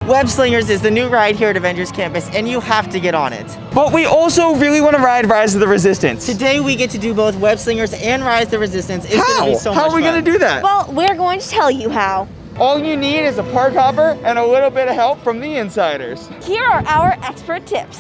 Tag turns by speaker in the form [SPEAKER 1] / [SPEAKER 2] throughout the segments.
[SPEAKER 1] Web Slingers is the new ride here at Avengers Campus, and you have to get on it.
[SPEAKER 2] But we also really want to ride Rise of the Resistance.
[SPEAKER 1] Today we get to do both Web Slingers and Rise of the Resistance. It's
[SPEAKER 2] How?
[SPEAKER 1] Gonna be so
[SPEAKER 2] How
[SPEAKER 1] much
[SPEAKER 2] are we
[SPEAKER 1] fun.
[SPEAKER 2] going to do that?
[SPEAKER 3] Well, we're going to tell you how.
[SPEAKER 2] All you need is a park hopper and a little bit of help from the insiders.
[SPEAKER 3] Here are our expert tips.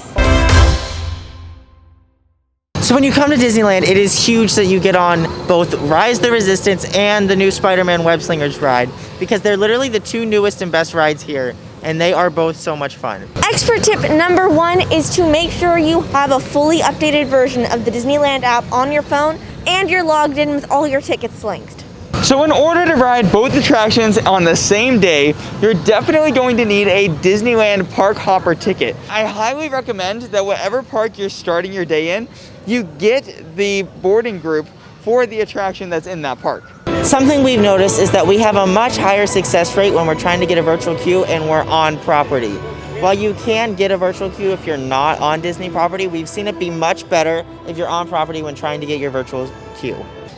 [SPEAKER 1] So when you come to Disneyland, it is huge that you get on both Rise of the Resistance and the new Spider-Man Web Slingers ride, because they're literally the two newest and best rides here, and they are both so much fun.
[SPEAKER 3] Expert tip number 1 is to make sure you have a fully updated version of the Disneyland app on your phone and you're logged in with all your tickets linked.
[SPEAKER 2] So in order to ride both attractions on the same day, you're definitely going to need a Disneyland park hopper ticket. I highly recommend that whatever park you're starting your day in, you get the boarding group for the attraction that's in that park.
[SPEAKER 1] Something we've noticed is that we have a much higher success rate when we're trying to get a virtual queue and we're on property. While you can get a virtual queue if you're not on Disney property, we've seen it be much better if you're on property when trying to get your virtual queue.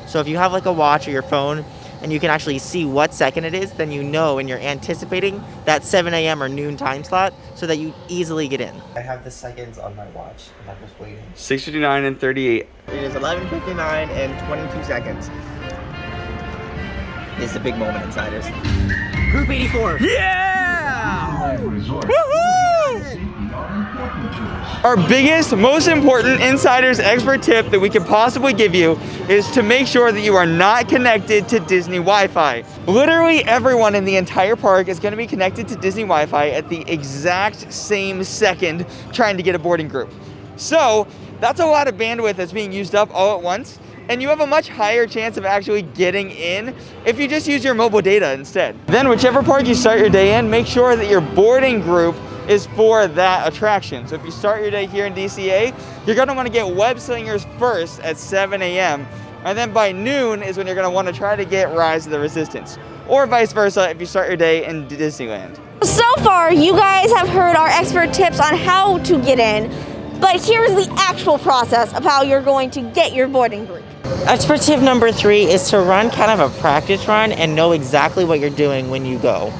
[SPEAKER 1] So if you have like a watch or your phone and you can actually see what second it is, then you know and you're anticipating that 7 a.m. or noon time slot so that you easily get in. I have the seconds on my watch and I'm just waiting.
[SPEAKER 2] 6:59 and 38.
[SPEAKER 1] It is 11:59 and 22 seconds. This is the big moment, insiders. Group 84.
[SPEAKER 2] Yeah! Our biggest, most important insiders expert tip that we can possibly give you is to make sure that you are not connected to Disney Wi-Fi. Literally everyone in the entire park is going to be connected to Disney Wi-Fi at the exact same second trying to get a boarding group. So that's a lot of bandwidth that's being used up all at once, and you have a much higher chance of actually getting in if you just use your mobile data instead. Then whichever park you start your day in, make sure that your boarding group is for that attraction. So if you start your day here in DCA, you're gonna wanna get Web Slingers first at 7 a.m. And then by noon is when you're gonna wanna try to get Rise of the Resistance. Or vice versa if you start your day in Disneyland.
[SPEAKER 3] So far, you guys have heard our expert tips on how to get in, but here's the actual process of how you're going to get your boarding group.
[SPEAKER 1] Expert tip number 3 is to run kind of a practice run and know exactly what you're doing when you go.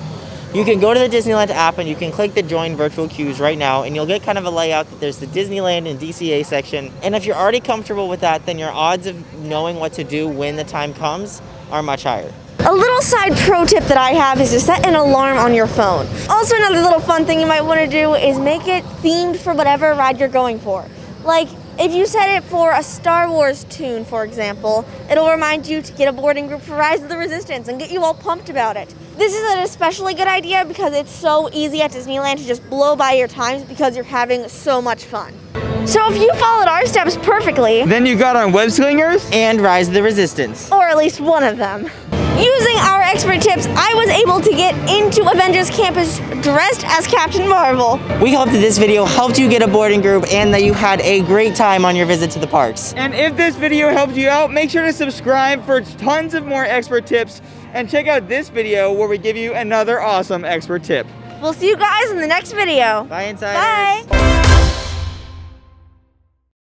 [SPEAKER 1] You can go to the Disneyland app and you can click the join virtual queues right now and you'll get kind of a layout that there's the Disneyland and DCA section. And if you're already comfortable with that, then your odds of knowing what to do when the time comes are much higher.
[SPEAKER 3] A little side pro tip that I have is to set an alarm on your phone. Also, another little fun thing you might want to do is make it themed for whatever ride you're going for. Like, if you set it for a Star Wars tune, for example, it'll remind you to get a boarding group for Rise of the Resistance and get you all pumped about it. This is an especially good idea because it's so easy at Disneyland to just blow by your times because you're having so much fun. So if you followed our steps perfectly,
[SPEAKER 2] then you got on Web Slingers
[SPEAKER 1] and Rise of the Resistance,
[SPEAKER 3] or at least one of them. Using our expert tips, I was able to get into Avengers Campus dressed as Captain Marvel.
[SPEAKER 1] We hope that this video helped you get a boarding group and that you had a great time on your visit to the parks.
[SPEAKER 2] And if this video helped you out, make sure to subscribe for tons of more expert tips and check out this video where we give you another awesome expert tip.
[SPEAKER 3] We'll see you guys in the next video.
[SPEAKER 1] Bye, insiders.
[SPEAKER 3] Bye.